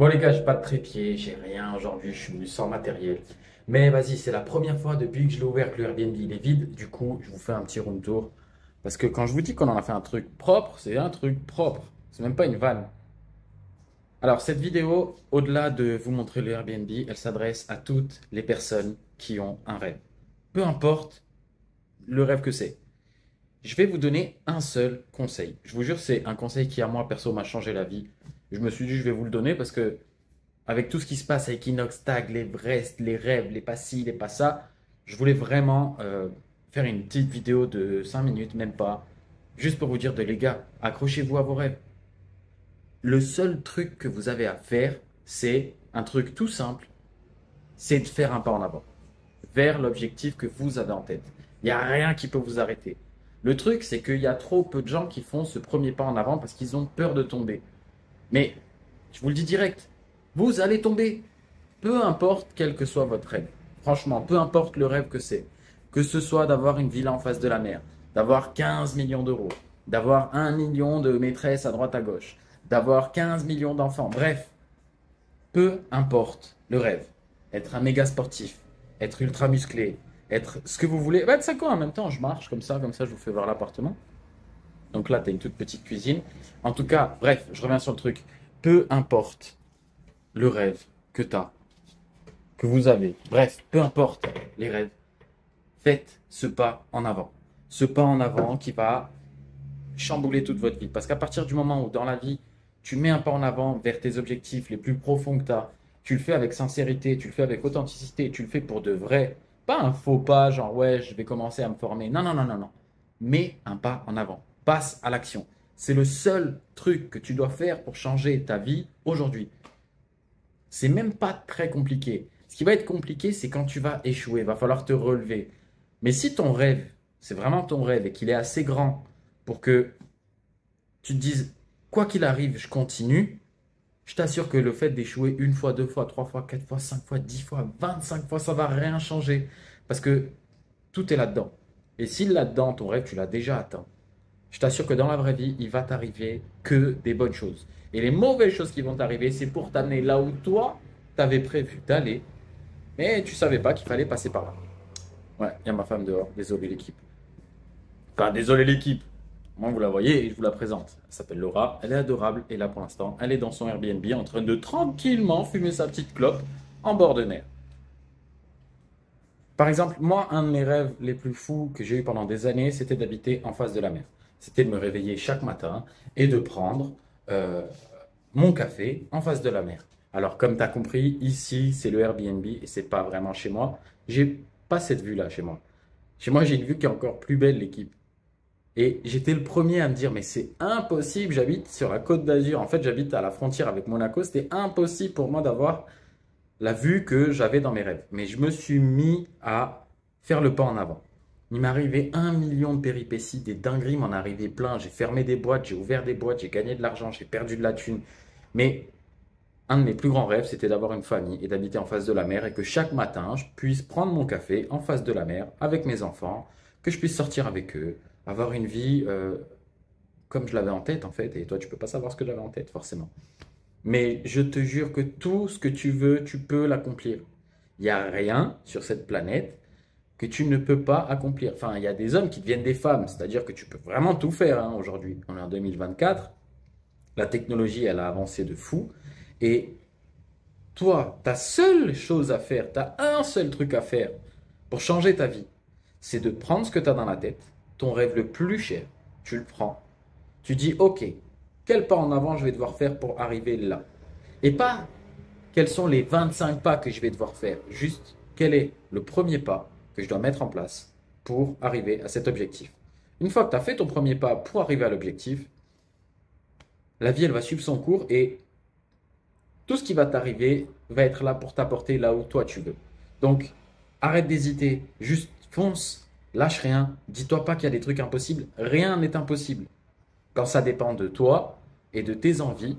Bon les gars, j'ai pas de trépied, j'ai rien aujourd'hui, je suis venu sans matériel. Mais vas-y, c'est la première fois depuis que je l'ai ouvert que le Airbnb il est vide. Du coup, je vous fais un petit room tour. Parce que quand je vous dis qu'on en a fait un truc propre, c'est un truc propre. C'est même pas une vanne. Alors cette vidéo, au-delà de vous montrer le Airbnb, elle s'adresse à toutes les personnes qui ont un rêve. Peu importe le rêve que c'est. Je vais vous donner un seul conseil. Je vous jure, c'est un conseil qui à moi perso m'a changé la vie. Je me suis dit, je vais vous le donner parce que avec tout ce qui se passe avec Inox Tag, les Brest, les rêves, les pas ci, les pas ça, je voulais vraiment faire une petite vidéo de 5 minutes, même pas, juste pour vous dire de les gars, accrochez-vous à vos rêves. Le seul truc que vous avez à faire, c'est un truc tout simple, c'est de faire un pas en avant, vers l'objectif que vous avez en tête. Il n'y a rien qui peut vous arrêter. Le truc, c'est qu'il y a trop peu de gens qui font ce premier pas en avant parce qu'ils ont peur de tomber. Mais je vous le dis direct, vous allez tomber. Peu importe quel que soit votre rêve. Franchement, peu importe le rêve que c'est. Que ce soit d'avoir une villa en face de la mer, d'avoir 15 millions d'euros, d'avoir 1 million de maîtresses à droite à gauche, d'avoir 15 millions d'enfants. Bref, peu importe le rêve. Être un méga sportif, être ultra musclé, être ce que vous voulez. Bah, c'est quoi en même temps, je marche comme ça, je vous fais voir l'appartement. Donc là, tu as une toute petite cuisine. En tout cas, bref, je reviens sur le truc. Peu importe le rêve que tu as, que vous avez, bref, peu importe les rêves, faites ce pas en avant. Ce pas en avant qui va chambouler toute votre vie. Parce qu'à partir du moment où dans la vie, tu mets un pas en avant vers tes objectifs les plus profonds que tu as, tu le fais avec sincérité, tu le fais avec authenticité, tu le fais pour de vrai. Pas un faux pas, genre ouais, je vais commencer à me former. Non, non, non, non, non. Mets un pas en avant. Passe à l'action. C'est le seul truc que tu dois faire pour changer ta vie aujourd'hui. C'est même pas très compliqué. Ce qui va être compliqué, c'est quand tu vas échouer. Il va falloir te relever. Mais si ton rêve, c'est vraiment ton rêve et qu'il est assez grand pour que tu te dises, quoi qu'il arrive, je continue, je t'assure que le fait d'échouer une fois, deux fois, trois fois, quatre fois, 5 fois, 10 fois, 25 fois, ça va rien changer. Parce que tout est là-dedans. Et si là-dedans, ton rêve, tu l'as déjà atteint, je t'assure que dans la vraie vie, il va t'arriver que des bonnes choses. Et les mauvaises choses qui vont t'arriver, c'est pour t'amener là où toi, tu avais prévu d'aller, mais tu savais pas qu'il fallait passer par là. Ouais, il y a ma femme dehors. Désolé l'équipe. Enfin, désolé l'équipe. Moi, vous la voyez et je vous la présente. Elle s'appelle Laura. Elle est adorable. Et là, pour l'instant, elle est dans son Airbnb en train de tranquillement fumer sa petite clope en bord de mer. Par exemple, moi, un de mes rêves les plus fous que j'ai eu pendant des années, c'était d'habiter en face de la mer. C'était de me réveiller chaque matin et de prendre euh, mon café en face de la mer. Alors, comme tu as compris, ici, c'est le Airbnb et c'est pas vraiment chez moi. J'ai pas cette vue-là chez moi. Chez moi, j'ai une vue qui est encore plus belle, l'équipe. Et j'étais le premier à me dire, mais c'est impossible, j'habite sur la Côte d'Azur. En fait, j'habite à la frontière avec Monaco. C'était impossible pour moi d'avoir la vue que j'avais dans mes rêves. Mais je me suis mis à faire le pas en avant. Il m'est arrivé 1 million de péripéties, des dingueries m'en arrivé plein. J'ai fermé des boîtes, j'ai ouvert des boîtes, j'ai gagné de l'argent, j'ai perdu de la thune. Mais un de mes plus grands rêves, c'était d'avoir une famille et d'habiter en face de la mer et que chaque matin, je puisse prendre mon café en face de la mer avec mes enfants, que je puisse sortir avec eux, avoir une vie comme je l'avais en tête en fait. Et toi, tu peux pas savoir ce que j'avais en tête forcément. Mais je te jure que tout ce que tu veux, tu peux l'accomplir. Il n'y a rien sur cette planète que tu ne peux pas accomplir. Enfin, il y a des hommes qui deviennent des femmes, c'est-à-dire que tu peux vraiment tout faire hein, aujourd'hui. On est en 2024, la technologie, elle a avancé de fou. Et toi, ta seule chose à faire, tu as un seul truc à faire pour changer ta vie, c'est de prendre ce que tu as dans la tête, ton rêve le plus cher, tu le prends, tu dis, OK, quel pas en avant je vais devoir faire pour arriver là? Et pas quels sont les 25 pas que je vais devoir faire, juste quel est le premier pas que je dois mettre en place pour arriver à cet objectif. Une fois que tu as fait ton premier pas pour arriver à l'objectif, la vie, elle va suivre son cours et tout ce qui va t'arriver va être là pour t'apporter là où toi tu veux. Donc, arrête d'hésiter, juste fonce, lâche rien, dis-toi pas qu'il y a des trucs impossibles, rien n'est impossible. Quand ça dépend de toi et de tes envies,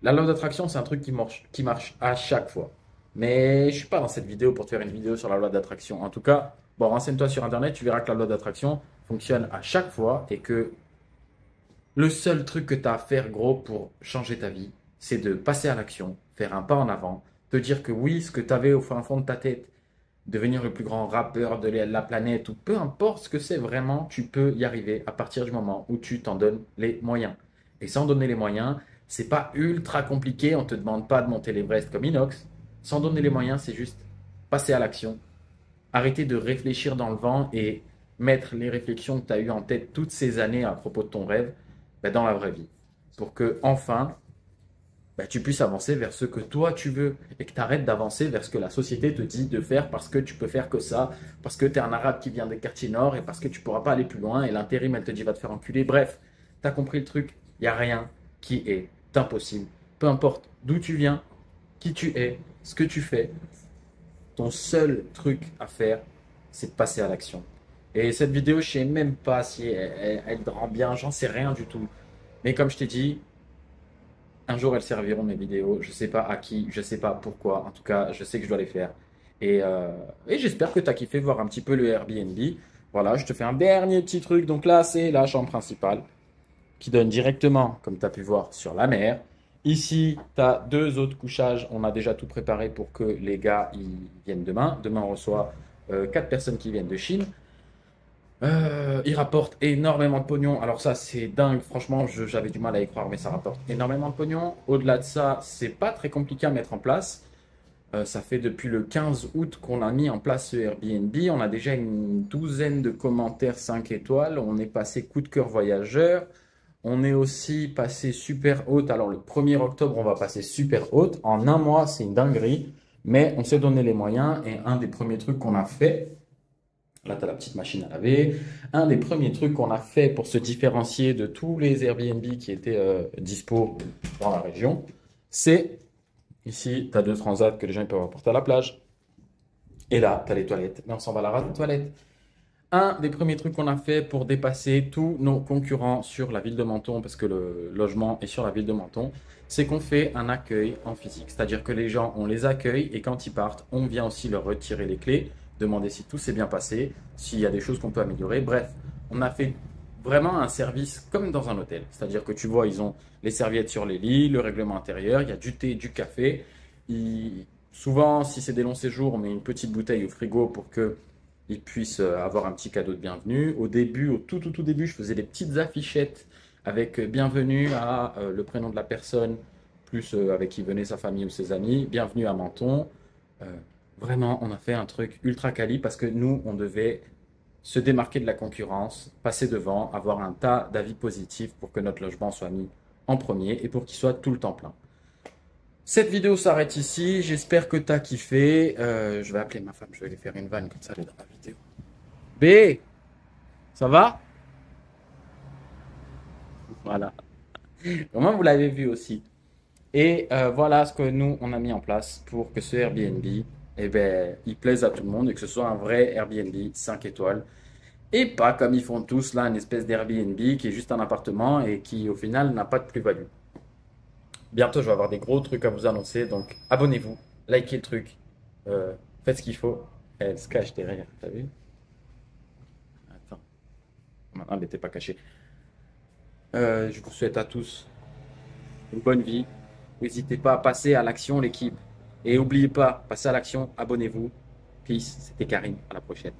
la loi d'attraction, c'est un truc qui marche à chaque fois. Mais je ne suis pas dans cette vidéo pour te faire une vidéo sur la loi d'attraction. En tout cas, bon, renseigne-toi sur Internet, tu verras que la loi d'attraction fonctionne à chaque fois et que le seul truc que tu as à faire, gros, pour changer ta vie, c'est de passer à l'action, faire un pas en avant, te dire que oui, ce que tu avais au fin fond de ta tête, devenir le plus grand rappeur de la planète ou peu importe ce que c'est vraiment, tu peux y arriver à partir du moment où tu t'en donnes les moyens. Et sans donner les moyens, c'est pas ultra compliqué, on te demande pas de monter l'Everest comme Inox. Sans donner les moyens, c'est juste passer à l'action, arrêter de réfléchir dans le vent et mettre les réflexions que tu as eues en tête toutes ces années à propos de ton rêve dans la vraie vie. Pour que enfin tu puisses avancer vers ce que toi tu veux et que tu arrêtes d'avancer vers ce que la société te dit de faire parce que tu peux faire que ça, parce que tu es un arabe qui vient des quartiers nord et parce que tu ne pourras pas aller plus loin et l'intérim elle te dit va te faire enculer. Bref, tu as compris le truc, il n'y a rien qui est impossible. Peu importe d'où tu viens, qui tu es, ce que tu fais, ton seul truc à faire, c'est de passer à l'action. Et cette vidéo, je ne sais même pas si elle te rend bien, j'en sais rien du tout. Mais comme je t'ai dit, un jour, elles serviront mes vidéos. Je sais pas à qui, je sais pas pourquoi. En tout cas, je sais que je dois les faire. Et j'espère que tu as kiffé voir un petit peu le Airbnb. Voilà, je te fais un dernier petit truc. Donc là, c'est la chambre principale qui donne directement, comme tu as pu voir, sur la mer. Ici, tu as deux autres couchages. On a déjà tout préparé pour que les gars ils viennent demain. Demain, on reçoit 4 personnes qui viennent de Chine. Il rapporte énormément de pognon. Alors ça, c'est dingue. Franchement, j'avais du mal à y croire, mais ça rapporte énormément de pognon. Au-delà de ça, c'est pas très compliqué à mettre en place. Ça fait depuis le 15 août qu'on a mis en place ce Airbnb. On a déjà une douzaine de commentaires 5 étoiles. On est passé coup de cœur voyageur. On est aussi passé super haute. Alors le 1er octobre, on va passer super haute. En un mois, c'est une dinguerie. Mais on s'est donné les moyens. Et un des premiers trucs qu'on a fait, là, tu as la petite machine à laver. Un des premiers trucs qu'on a fait pour se différencier de tous les Airbnb qui étaient dispo dans la région, c'est ici, tu as deux transats que les gens peuvent apporter à la plage. Et là, tu as les toilettes. Mais on s'en va à la rade des toilettes. Un des premiers trucs qu'on a fait pour dépasser tous nos concurrents sur la ville de Menton, parce que le logement est sur la ville de Menton, c'est qu'on fait un accueil en physique. C'est-à-dire que les gens, on les accueille et quand ils partent, on vient aussi leur retirer les clés, demander si tout s'est bien passé, s'il y a des choses qu'on peut améliorer. Bref, on a fait vraiment un service comme dans un hôtel. C'est-à-dire que tu vois, ils ont les serviettes sur les lits, le règlement intérieur, il y a du thé, du café. Souvent, si c'est des longs séjours, on met une petite bouteille au frigo pour qu'ils puissent avoir un petit cadeau de bienvenue. Au début, au tout début, je faisais des petites affichettes avec bienvenue à le prénom de la personne, plus avec qui venait sa famille ou ses amis, bienvenue à Menton. Vraiment, on a fait un truc ultra quali parce que nous, on devait se démarquer de la concurrence, passer devant, avoir un tas d'avis positifs pour que notre logement soit mis en premier et pour qu'il soit tout le temps plein. Cette vidéo s'arrête ici. J'espère que tu as kiffé. Je vais appeler ma femme, je vais lui faire une vanne comme ça, elle est dans la vidéo. B, ça va? Voilà. Au moins, vous l'avez vu aussi. Et voilà ce que nous, on a mis en place pour que ce Airbnb, il plaise à tout le monde et que ce soit un vrai Airbnb 5 étoiles. Et pas comme ils font tous là, une espèce d'Airbnb qui est juste un appartement et qui au final n'a pas de plus-value. Bientôt, je vais avoir des gros trucs à vous annoncer, donc abonnez-vous, likez le truc, faites ce qu'il faut. Elle se cache derrière, t'as vu? Attends, maintenant elle n'était pas cachée. Je vous souhaite à tous une bonne vie. N'hésitez pas à passer à l'action, l'équipe. Et n'oubliez pas, passez à l'action, abonnez-vous. Peace, c'était Karim, à la prochaine.